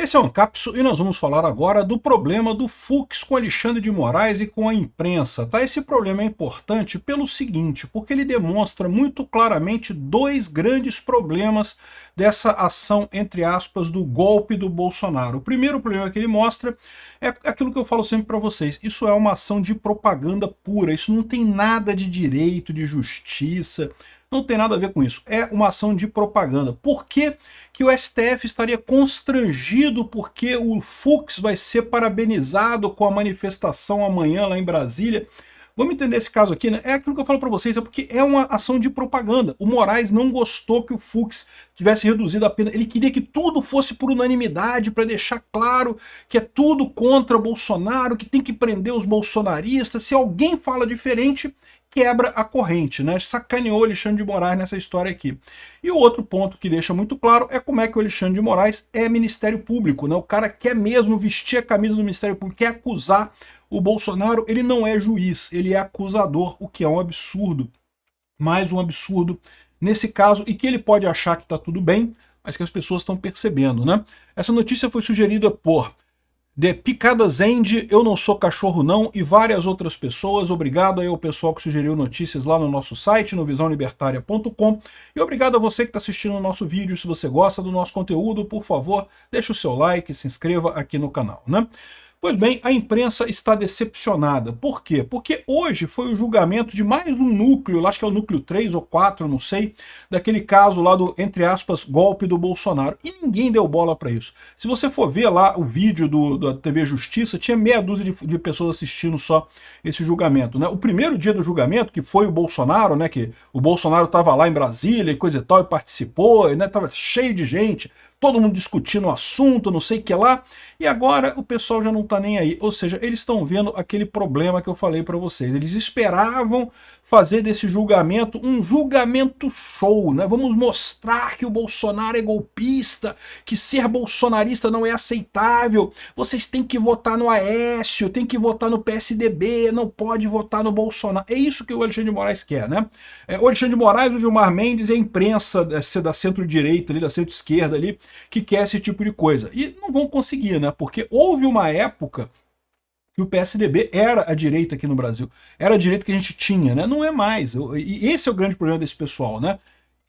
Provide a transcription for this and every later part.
Esse é o Ancapso e nós vamos falar agora do problema do Fux com Alexandre de Moraes e com a imprensa. Tá? Esse problema é importante pelo seguinte, porque ele demonstra muito claramente dois grandes problemas dessa ação, entre aspas, do golpe do Bolsonaro. O primeiro problema que ele mostra é aquilo que eu falo sempre para vocês, isso é uma ação de propaganda pura, isso não tem nada de direito, de justiça, não tem nada a ver com isso. É uma ação de propaganda. Por que que o STF estaria constrangido porque o Fux vai ser parabenizado com a manifestação amanhã lá em Brasília? Vamos entender esse caso aqui, né? É aquilo que eu falo para vocês, é porque é uma ação de propaganda. O Moraes não gostou que o Fux tivesse reduzido a pena. Ele queria que tudo fosse por unanimidade, para deixar claro que é tudo contra Bolsonaro, que tem que prender os bolsonaristas. Se alguém fala diferente, quebra a corrente, né? Sacaneou Alexandre de Moraes nessa história aqui. E o outro ponto que deixa muito claro é como é que o Alexandre de Moraes é Ministério Público, né? O cara quer mesmo vestir a camisa do Ministério Público, quer acusar o Bolsonaro. Ele não é juiz, ele é acusador, o que é um absurdo. Mais um absurdo nesse caso, e que ele pode achar que está tudo bem, mas que as pessoas estão percebendo, né? Essa notícia foi sugerida por The Picadas End, Eu Não Sou Cachorro Não e várias outras pessoas. Obrigado aí ao pessoal que sugeriu notícias lá no nosso site, no visãolibertaria.com. E obrigado a você que está assistindo o nosso vídeo. Se você gosta do nosso conteúdo, por favor, deixe o seu like, se inscreva aqui no canal, né? Pois bem, a imprensa está decepcionada. Por quê? Porque hoje foi o julgamento de mais um núcleo, acho que é o núcleo 3 ou 4, não sei, daquele caso lá do, entre aspas, golpe do Bolsonaro. E ninguém deu bola para isso. Se você for ver lá o vídeo da TV Justiça, tinha meia dúzia de pessoas assistindo só esse julgamento, né? O primeiro dia do julgamento, que foi o Bolsonaro, né? Que o Bolsonaro estava lá em Brasília e coisa e tal, e participou, né? Tava cheio de gente, todo mundo discutindo o assunto, não sei o que lá, e agora o pessoal já não está nem aí. Ou seja, eles estão vendo aquele problema que eu falei para vocês. Eles esperavam fazer desse julgamento um julgamento show, né? Vamos mostrar que o Bolsonaro é golpista, que ser bolsonarista não é aceitável, vocês têm que votar no Aécio, tem que votar no PSDB, não pode votar no Bolsonaro. É isso que o Alexandre de Moraes quer, né? O Alexandre de Moraes, o Gilmar Mendes e a imprensa da centro-direita, da centro-esquerda ali, que quer esse tipo de coisa. E não vão conseguir, né? Porque houve uma época que o PSDB era a direita aqui no Brasil. Era a direita que a gente tinha, né? Não é mais. E esse é o grande problema desse pessoal, né?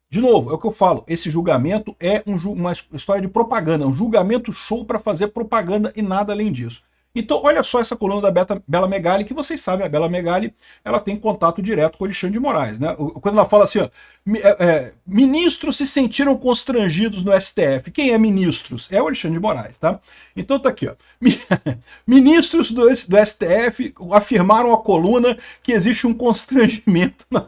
De novo, é o que eu falo, esse julgamento é uma história de propaganda, um julgamento show para fazer propaganda e nada além disso. Então, olha só essa coluna da Bela Megali, que vocês sabem, a Bela Megali, ela tem contato direto com o Alexandre de Moraes, né? Quando ela fala assim, ó, ministros se sentiram constrangidos no STF. Quem é ministros? É o Alexandre de Moraes, tá? Então tá aqui, ó. Ministros do STF afirmaram a coluna que existe um constrangimento na...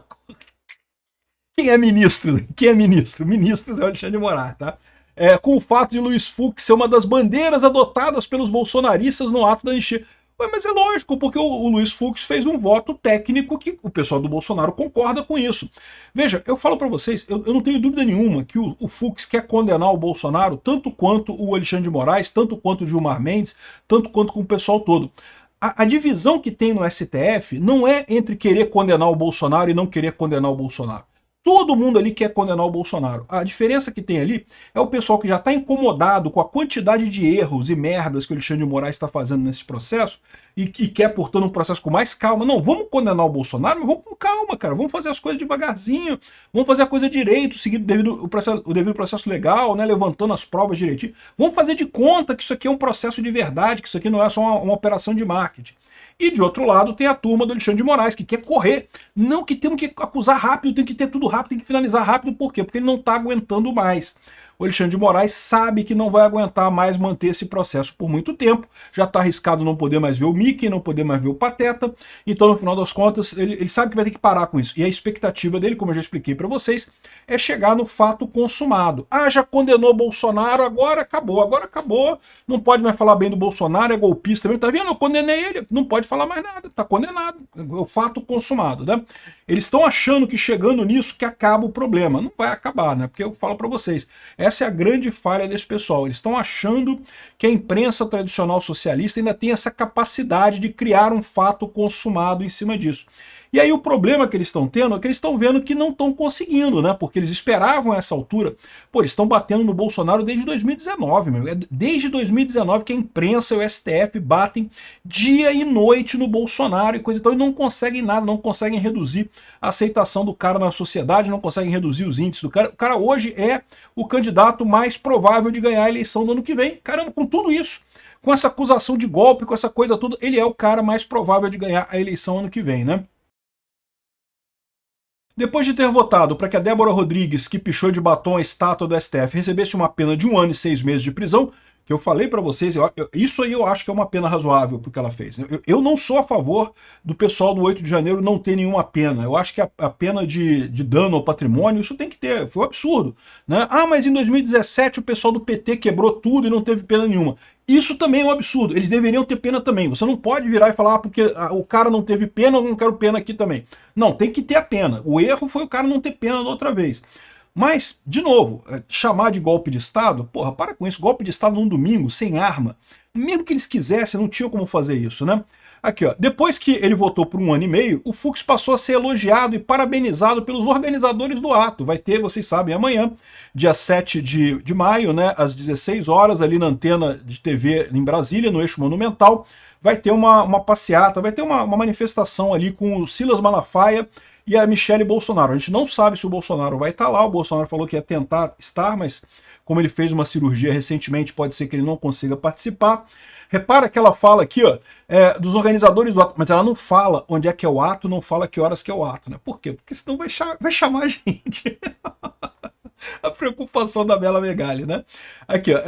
Quem é ministro? Quem é ministro? Ministros é o Alexandre de Moraes, tá? Com o fato de Luiz Fux ser uma das bandeiras adotadas pelos bolsonaristas no ato da anistia. Mas é lógico, porque o Luiz Fux fez um voto técnico que o pessoal do Bolsonaro concorda com isso. Veja, eu falo para vocês, eu não tenho dúvida nenhuma que o Fux quer condenar o Bolsonaro tanto quanto o Alexandre de Moraes, tanto quanto o Gilmar Mendes, tanto quanto com o pessoal todo. A divisão que tem no STF não é entre querer condenar o Bolsonaro e não querer condenar o Bolsonaro. Todo mundo ali quer condenar o Bolsonaro. A diferença que tem ali é o pessoal que já está incomodado com a quantidade de erros e merdas que o Alexandre de Moraes está fazendo nesse processo e quer, portanto, um processo com mais calma. Não, vamos condenar o Bolsonaro, mas vamos com calma, cara. Vamos fazer as coisas devagarzinho, vamos fazer a coisa direito, seguindo o devido processo legal, né, levantando as provas direitinho. Vamos fazer de conta que isso aqui é um processo de verdade, que isso aqui não é só uma operação de marketing. E de outro lado tem a turma do Alexandre de Moraes, que quer correr. Não, que temos que acusar rápido, tem que ter tudo rápido, tem que finalizar rápido. Por quê? Porque ele não está aguentando mais. O Alexandre de Moraes sabe que não vai aguentar mais manter esse processo por muito tempo. Já está arriscado não poder mais ver o Mickey, não poder mais ver o Pateta. Então, no final das contas, ele sabe que vai ter que parar com isso. E a expectativa dele, como eu já expliquei para vocês, é chegar no fato consumado. Ah, já condenou Bolsonaro, agora acabou. Não pode mais falar bem do Bolsonaro, é golpista mesmo. Tá vendo? Eu condenei ele, não pode falar mais nada, tá condenado. É o fato consumado, né? Eles estão achando que chegando nisso que acaba o problema. Não vai acabar, né? Porque eu falo para vocês, essa é a grande falha desse pessoal. Eles estão achando que a imprensa tradicional socialista ainda tem essa capacidade de criar um fato consumado em cima disso. E aí o problema que eles estão tendo é que eles estão vendo que não estão conseguindo, né? Porque eles esperavam essa altura. Pô, eles estão batendo no Bolsonaro desde 2019, meu. É desde 2019 que a imprensa e o STF batem dia e noite no Bolsonaro e coisa e tal, e não conseguem nada, não conseguem reduzir a aceitação do cara na sociedade, não conseguem reduzir os índices do cara. O cara hoje é o candidato mais provável de ganhar a eleição do ano que vem. Caramba, com tudo isso, com essa acusação de golpe, com essa coisa toda, ele é o cara mais provável de ganhar a eleição ano que vem, né? Depois de ter votado para que a Débora Rodrigues, que pichou de batom a estátua do STF, recebesse uma pena de 1 ano e 6 meses de prisão, que eu falei para vocês, isso aí eu acho que é uma pena razoável porque ela fez. Eu não sou a favor do pessoal do 8 de janeiro não ter nenhuma pena. Eu acho que a pena de dano ao patrimônio, isso tem que ter. Foi um absurdo, né? Ah, mas em 2017 o pessoal do PT quebrou tudo e não teve pena nenhuma. Isso também é um absurdo. Eles deveriam ter pena também. Você não pode virar e falar, porque o cara não teve pena, eu não quero pena aqui também. Não, tem que ter a pena. O erro foi o cara não ter pena da outra vez. Mas, de novo, chamar de golpe de Estado, porra, para com isso. Golpe de Estado num domingo, sem arma. Mesmo que eles quisessem, não tinham como fazer isso, né? Aqui, ó. Depois que ele votou por 1 ano e meio, o Fux passou a ser elogiado e parabenizado pelos organizadores do ato. Vai ter, vocês sabem, amanhã, dia 7 de maio, né, às 16 horas, ali na antena de TV em Brasília, no Eixo Monumental, vai ter uma passeata, vai ter uma manifestação ali com o Silas Malafaia e a Michele Bolsonaro. A gente não sabe se o Bolsonaro vai estar lá, o Bolsonaro falou que ia tentar estar, mas como ele fez uma cirurgia recentemente, pode ser que ele não consiga participar. Repara que ela fala aqui, ó, dos organizadores do ato, mas ela não fala onde é que é o ato, não fala que horas que é o ato, né? Por quê? Porque senão vai chamar a gente. A preocupação da Bela Megali, né? Aqui, ó,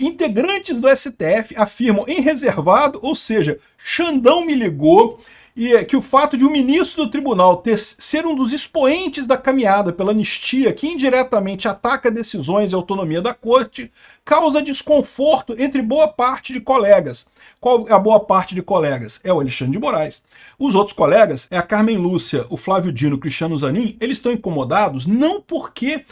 integrantes do STF afirmam em reservado, ou seja, Xandão me ligou, e que o fato de um ministro do tribunal ser um dos expoentes da caminhada pela anistia, que indiretamente ataca decisões e autonomia da corte, causa desconforto entre boa parte de colegas. Qual é a boa parte de colegas? É o Alexandre de Moraes. Os outros colegas, é a Carmen Lúcia, o Flávio Dino, o Cristiano Zanin, eles estão incomodados não porque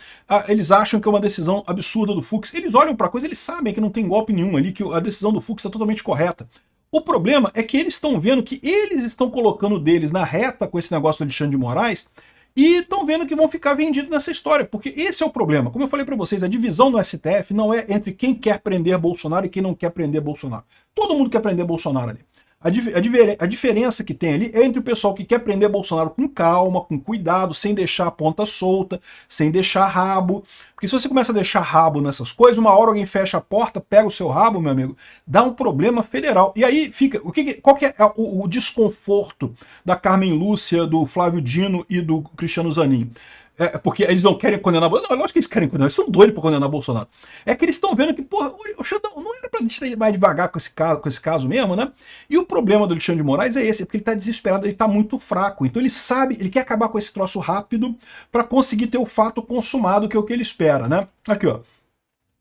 eles acham que é uma decisão absurda do Fux. Eles olham para a coisa, eles sabem que não tem golpe nenhum ali, que a decisão do Fux é totalmente correta. O problema é que eles estão vendo que eles estão colocando deles na reta com esse negócio do Alexandre de Moraes e estão vendo que vão ficar vendidos nessa história, porque esse é o problema. Como eu falei para vocês, a divisão no STF não é entre quem quer prender Bolsonaro e quem não quer prender Bolsonaro. Todo mundo quer prender Bolsonaro ali. A diferença que tem ali é entre o pessoal que quer prender Bolsonaro com calma, com cuidado, sem deixar a ponta solta, sem deixar rabo. Porque se você começa a deixar rabo nessas coisas, uma hora alguém fecha a porta, pega o seu rabo, meu amigo, dá um problema federal. E aí fica, qual que é o desconforto da Carmen Lúcia, do Flávio Dino e do Cristiano Zanin? Porque eles não querem condenar Bolsonaro. Não, lógico que eles querem condenar, eles estão doidos para condenar Bolsonaro. É que eles estão vendo que, porra, o Xandão, não era pra gente ir mais devagar com esse caso mesmo, né? E o problema do Alexandre de Moraes é esse, porque ele tá desesperado, ele tá muito fraco. Então ele sabe, ele quer acabar com esse troço rápido para conseguir ter o fato consumado, que é o que ele espera, né? Aqui, ó.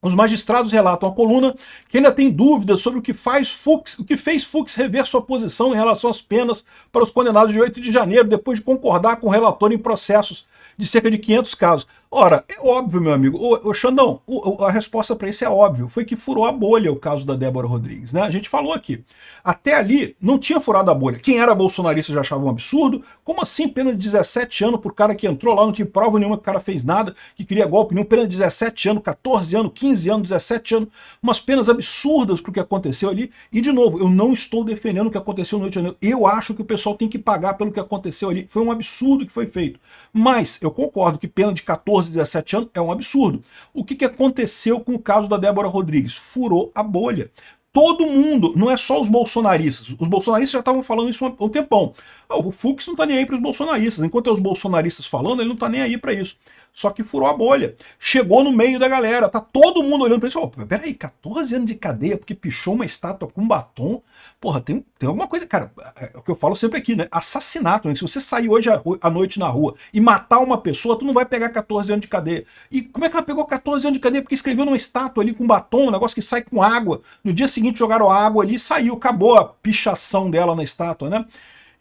Os magistrados relatam à coluna que ainda tem dúvidas sobre o que fez Fux rever sua posição em relação às penas para os condenados de 8 de janeiro, depois de concordar com o relator em processos de cerca de 500 casos. Ora, é óbvio, meu amigo, ô Xandão, a resposta para isso é óbvio, foi que furou a bolha o caso da Débora Rodrigues, né? A gente falou aqui. Até ali, não tinha furado a bolha. Quem era bolsonarista já achava um absurdo. Como assim, pena de 17 anos por cara que entrou lá, não tinha prova nenhuma que o cara fez nada, que queria golpe nenhum, pena de 17 anos, 14 anos, 15 anos, 17 anos, umas penas absurdas pro que aconteceu ali. E, de novo, eu não estou defendendo o que aconteceu no 8 de janeiro. Eu acho que o pessoal tem que pagar pelo que aconteceu ali. Foi um absurdo que foi feito. Mas eu concordo que pena de 14, 17 anos é um absurdo. O que aconteceu com o caso da Débora Rodrigues? Furou a bolha. Todo mundo, não é só os bolsonaristas. Os bolsonaristas já estavam falando isso há um tempão. O Fux não está nem aí para os bolsonaristas. Enquanto é os bolsonaristas falando, ele não está nem aí para isso. Só que furou a bolha. Chegou no meio da galera. Tá todo mundo olhando para isso. Oh, peraí, 14 anos de cadeia porque pichou uma estátua com batom. Porra, tem alguma coisa. Cara, é o que eu falo sempre aqui, né? Assassinato. Né? Se você sair hoje à noite na rua e matar uma pessoa, tu não vai pegar 14 anos de cadeia. E como é que ela pegou 14 anos de cadeia? Porque escreveu numa estátua ali com batom, um negócio que sai com água. No dia seguinte jogaram água ali e saiu. Acabou a pichação dela na estátua, né?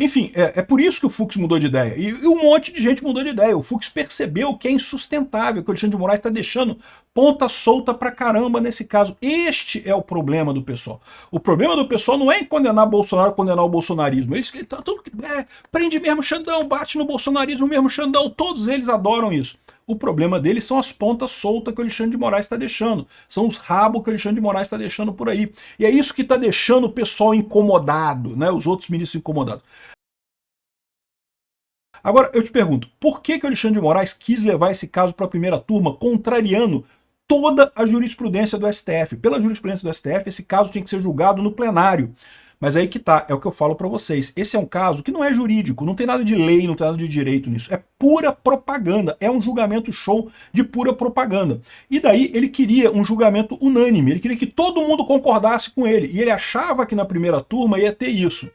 Enfim, é por isso que o Fux mudou de ideia. E um monte de gente mudou de ideia. O Fux percebeu que é insustentável, que o Alexandre de Moraes está deixando ponta solta pra caramba nesse caso. Este é o problema do pessoal. O problema do pessoal não é em condenar Bolsonaro, condenar o bolsonarismo. Eles tá tudo prende mesmo Xandão, bate no bolsonarismo mesmo Xandão. Todos eles adoram isso. O problema deles são as pontas soltas que o Alexandre de Moraes está deixando. São os rabos que o Alexandre de Moraes está deixando por aí. E é isso que está deixando o pessoal incomodado, né? Os outros ministros incomodados. Agora, eu te pergunto, por que o Alexandre de Moraes quis levar esse caso para a primeira turma, contrariando toda a jurisprudência do STF? Pela jurisprudência do STF, esse caso tinha que ser julgado no plenário. Mas aí que tá, é o que eu falo para vocês. Esse é um caso que não é jurídico, não tem nada de lei, não tem nada de direito nisso. É pura propaganda, é um julgamento show de pura propaganda. E daí ele queria um julgamento unânime, ele queria que todo mundo concordasse com ele. E ele achava que na primeira turma ia ter isso.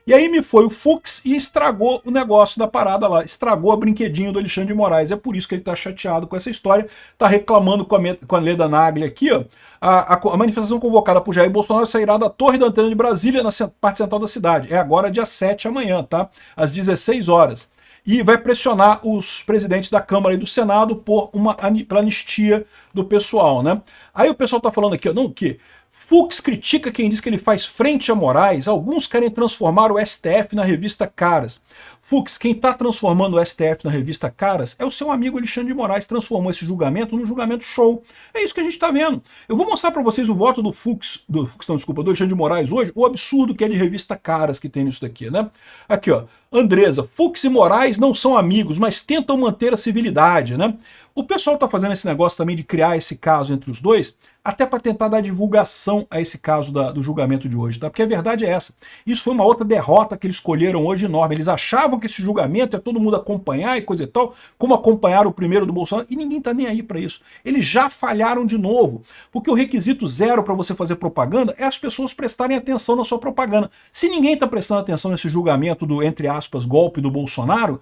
E aí me foi o Fux e estragou o negócio da parada lá, estragou a brinquedinho do Alexandre de Moraes. É por isso que ele tá chateado com essa história, tá reclamando com a Leda Nagli aqui, ó. A manifestação convocada por Jair Bolsonaro sairá da Torre da Antena de Brasília, na parte central da cidade. É agora dia 7 amanhã, tá? Às 16 horas. E vai pressionar os presidentes da Câmara e do Senado por uma anistia do pessoal, né? Aí o pessoal tá falando aqui, ó, não, que Fux critica quem diz que ele faz frente a Moraes. Alguns querem transformar o STF na revista Caras. Fux, quem está transformando o STF na revista Caras é o seu amigo Alexandre de Moraes. Transformou esse julgamento num julgamento show. É isso que a gente está vendo. Eu vou mostrar para vocês o voto do Alexandre de Moraes hoje, o absurdo que é de revista Caras que tem nisso daqui, né? Aqui, ó. Andresa, Fux e Moraes não são amigos, mas tentam manter a civilidade, né? O pessoal está fazendo esse negócio também de criar esse caso entre os dois, até para tentar dar divulgação a esse caso do julgamento de hoje, tá? Porque a verdade é essa. Isso foi uma outra derrota que eles escolheram hoje enorme. Eles achavam que esse julgamento é todo mundo acompanhar e coisa e tal, como acompanharam o primeiro do Bolsonaro, e ninguém tá nem aí para isso. Eles já falharam de novo, porque o requisito zero para você fazer propaganda é as pessoas prestarem atenção na sua propaganda. Se ninguém tá prestando atenção nesse julgamento do, entre aspas, golpe do Bolsonaro,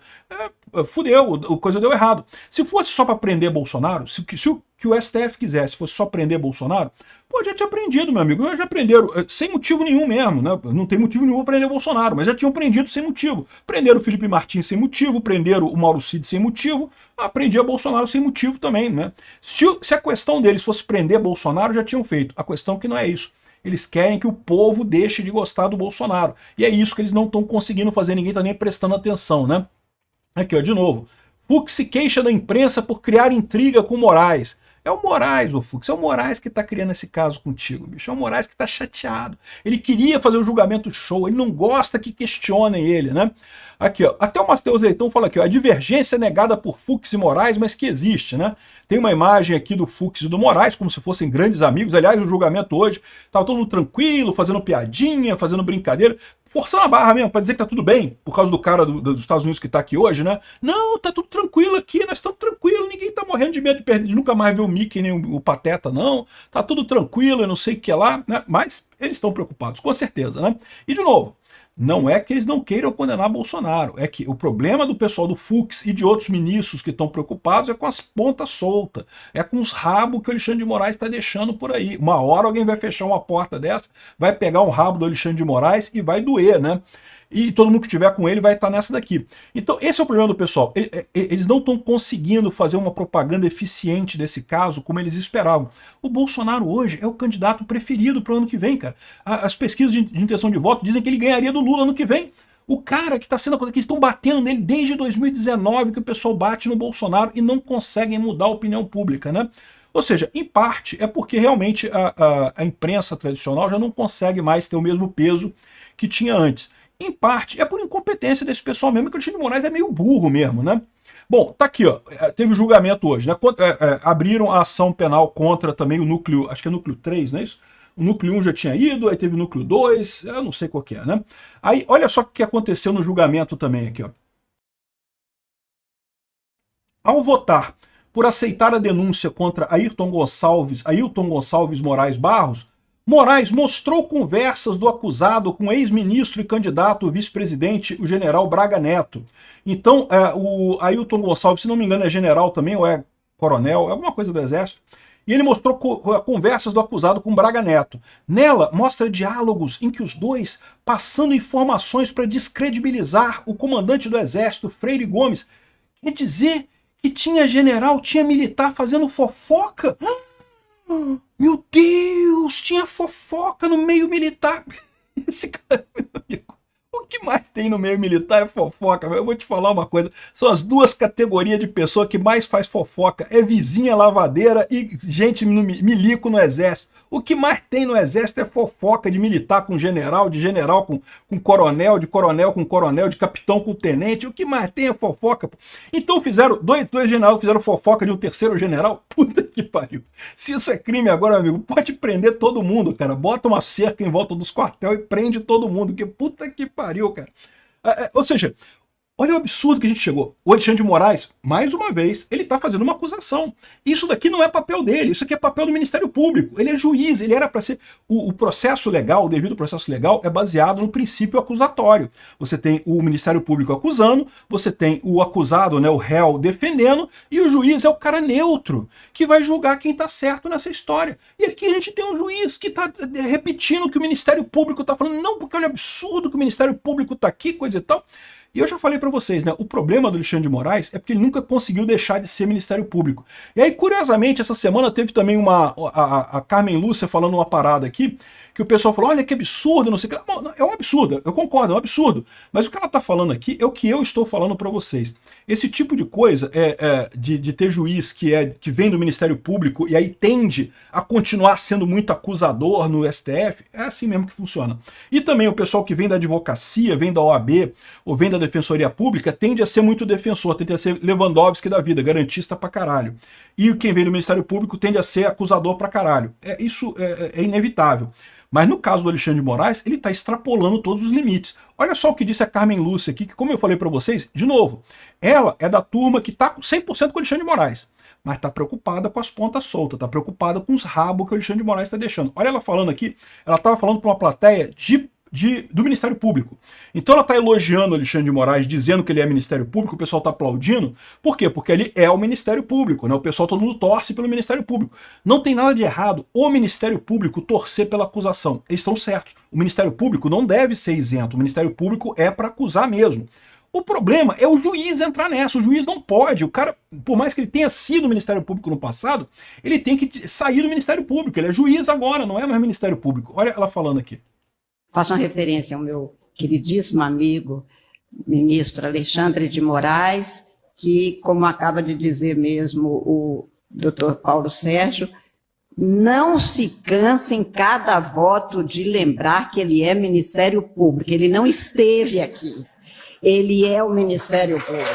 fudeu, a coisa deu errado. Se fosse só para prender Bolsonaro, se o STF quisesse, fosse só prender Bolsonaro, pô, já tinha prendido, meu amigo, já prenderam, sem motivo nenhum mesmo, né? Não tem motivo nenhum para prender Bolsonaro, mas já tinham prendido sem motivo. Prenderam o Felipe Martins sem motivo, prenderam o Mauro Cid sem motivo, prendia Bolsonaro sem motivo também, né? Se a questão deles fosse prender Bolsonaro, já tinham feito. A questão é que não é isso. Eles querem que o povo deixe de gostar do Bolsonaro. E é isso que eles não estão conseguindo fazer, ninguém está nem prestando atenção, né? Aqui, ó, de novo. Fux se queixa da imprensa por criar intriga com Moraes. É o Moraes, o Fux, é o Moraes que tá criando esse caso contigo, bicho. É o Moraes que tá chateado. Ele queria fazer o julgamento show, ele não gosta que questionem ele, né? Aqui, ó, até o Matheus Leitão fala aqui, ó, a divergência negada por Fux e Moraes, mas que existe, né? Tem uma imagem aqui do Fux e do Moraes, como se fossem grandes amigos. Aliás, o julgamento hoje tava todo mundo tranquilo, fazendo piadinha, fazendo brincadeira, forçando a barra mesmo, pra dizer que tá tudo bem, por causa do cara dos Estados Unidos que tá aqui hoje, né? Não, tá tudo tranquilo aqui, nós estamos tranquilos, ninguém tá morrendo de medo de perder, de nunca mais ver o Mickey nem o Pateta, não. Tá tudo tranquilo, eu não sei o que é lá, né? Mas eles estão preocupados, com certeza, né? E de novo, não é que eles não queiram condenar Bolsonaro, é que o problema do pessoal do Fux e de outros ministros que estão preocupados é com as pontas soltas, é com os rabos que o Alexandre de Moraes está deixando por aí. Uma hora alguém vai fechar uma porta dessa, vai pegar um rabo do Alexandre de Moraes e vai doer, né? E todo mundo que estiver com ele vai estar nessa daqui. Então esse é o problema do pessoal. Eles não estão conseguindo fazer uma propaganda eficiente desse caso como eles esperavam. O Bolsonaro hoje é o candidato preferido para o ano que vem, cara. As pesquisas de intenção de voto dizem que ele ganharia do Lula ano que vem. O cara que está sendo a coisa que eles estão batendo nele desde 2019, que o pessoal bate no Bolsonaro e não conseguem mudar a opinião pública, né? Ou seja, em parte é porque realmente a imprensa tradicional já não consegue mais ter o mesmo peso que tinha antes. Em parte, é por incompetência desse pessoal mesmo, que o Alexandre de Moraes é meio burro mesmo, né? Bom, tá aqui, ó, teve o julgamento hoje, né? Abriram a ação penal contra também o núcleo, acho que é núcleo 3, não é isso? O núcleo 1 já tinha ido, aí teve o núcleo 2, eu não sei qual que é, né? Aí, olha só o que aconteceu no julgamento também aqui, ó. Ao votar por aceitar a denúncia contra Ailton Gonçalves Moraes Barros, Moraes mostrou conversas do acusado com o ex-ministro e candidato vice-presidente, o general Braga Neto. Então, o Ailton Gonçalves, se não me engano, é general também, ou é coronel, é alguma coisa do Exército. E ele mostrou conversas do acusado com Braga Neto. Nela, mostra diálogos em que os dois passando informações para descredibilizar o comandante do Exército, Freire Gomes. Quer dizer que tinha general, tinha militar fazendo fofoca? Meu Deus, tinha fofoca no meio militar. Esse cara, meu amigo, o que mais tem no meio militar é fofoca. Eu vou te falar uma coisa, são as duas categorias de pessoa que mais faz fofoca. É vizinha lavadeira e gente milico no Exército. O que mais tem no Exército é fofoca de militar com general, de general com coronel, de coronel com coronel, de capitão com tenente. O que mais tem é fofoca. Então fizeram, dois generais fizeram fofoca de um terceiro general. Puta que pariu. Se isso é crime agora, amigo, pode prender todo mundo, cara. Bota uma cerca em volta dos quartéis e prende todo mundo. Que puta que pariu, cara. Ou seja, olha o absurdo que a gente chegou. O Alexandre de Moraes, mais uma vez, ele está fazendo uma acusação. Isso daqui não é papel dele, isso aqui é papel do Ministério Público. Ele é juiz, ele era para ser... O processo legal, o devido processo legal, é baseado no princípio acusatório. Você tem o Ministério Público acusando, você tem o acusado, né, o réu, defendendo, e o juiz é o cara neutro, que vai julgar quem está certo nessa história. E aqui a gente tem um juiz que está repetindo o que o Ministério Público está falando. Não, porque olha o absurdo que o Ministério Público está aqui, coisa e tal. E eu já falei para vocês, né? O problema do Alexandre de Moraes é porque ele nunca conseguiu deixar de ser Ministério Público. E aí, curiosamente, essa semana teve também a Carmen Lúcia falando uma parada aqui, que o pessoal falou, olha que absurdo, não sei o que. Bom, é um absurdo, eu concordo, é um absurdo. Mas o que ela está falando aqui é o que eu estou falando para vocês. Esse tipo de coisa, de ter juiz que vem do Ministério Público e aí tende a continuar sendo muito acusador no STF, é assim mesmo que funciona. E também o pessoal que vem da advocacia, vem da OAB, ou vem da Defensoria Pública, tende a ser muito defensor, tende a ser Lewandowski da vida, garantista pra caralho. E quem vem do Ministério Público tende a ser acusador pra caralho. Isso é inevitável. Mas no caso do Alexandre de Moraes, ele está extrapolando todos os limites. Olha só o que disse a Carmen Lúcia aqui, que como eu falei para vocês, de novo, ela é da turma que está 100% com o Alexandre de Moraes, mas está preocupada com as pontas soltas, está preocupada com os rabos que o Alexandre de Moraes está deixando. Olha ela falando aqui, ela estava falando para uma plateia do Ministério Público. Então ela está elogiando o Alexandre de Moraes, dizendo que ele é Ministério Público, o pessoal está aplaudindo. Por quê? Porque ele é o Ministério Público, né? O pessoal, todo mundo torce pelo Ministério Público. Não tem nada de errado o Ministério Público torcer pela acusação. Eles estão certos. O Ministério Público não deve ser isento. O Ministério Público é para acusar mesmo. O problema é o juiz entrar nessa. O juiz não pode. O cara, por mais que ele tenha sido Ministério Público no passado, ele tem que sair do Ministério Público. Ele é juiz agora, não é mais Ministério Público. Olha ela falando aqui. Faço uma referência ao meu queridíssimo amigo, ministro Alexandre de Moraes, que, como acaba de dizer mesmo o doutor Paulo Sérgio, não se cansa em cada voto de lembrar que ele é Ministério Público. Ele não esteve aqui. Ele é o Ministério Público.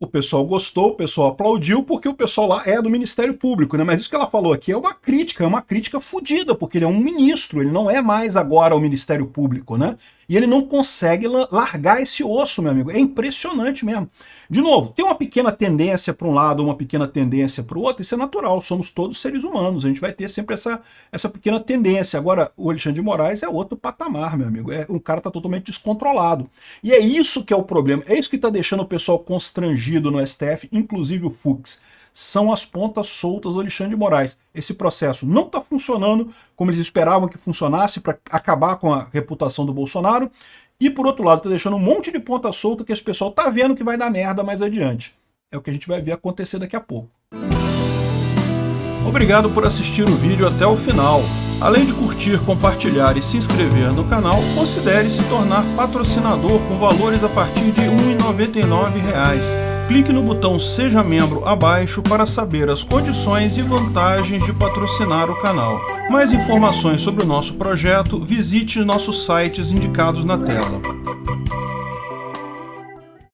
O pessoal gostou, o pessoal aplaudiu, porque o pessoal lá é do Ministério Público, né? Mas isso que ela falou aqui é uma crítica fodida, porque ele é um ministro, ele não é mais agora o Ministério Público, né? E ele não consegue largar esse osso, meu amigo. É impressionante mesmo. De novo, tem uma pequena tendência para um lado, uma pequena tendência para o outro, isso é natural, somos todos seres humanos, a gente vai ter sempre essa pequena tendência. Agora, o Alexandre de Moraes é outro patamar, meu amigo. Um cara está totalmente descontrolado. E é isso que é o problema, é isso que está deixando o pessoal constrangido no STF, inclusive o Fux. São as pontas soltas do Alexandre de Moraes. Esse processo não está funcionando como eles esperavam que funcionasse para acabar com a reputação do Bolsonaro. E por outro lado, está deixando um monte de ponta solta que esse pessoal está vendo que vai dar merda mais adiante. É o que a gente vai ver acontecer daqui a pouco. Obrigado por assistir o vídeo até o final. Além de curtir, compartilhar e se inscrever no canal, considere se tornar patrocinador com valores a partir de R$ 1,99. Clique no botão Seja Membro abaixo para saber as condições e vantagens de patrocinar o canal. Mais informações sobre o nosso projeto, visite nossos sites indicados na tela.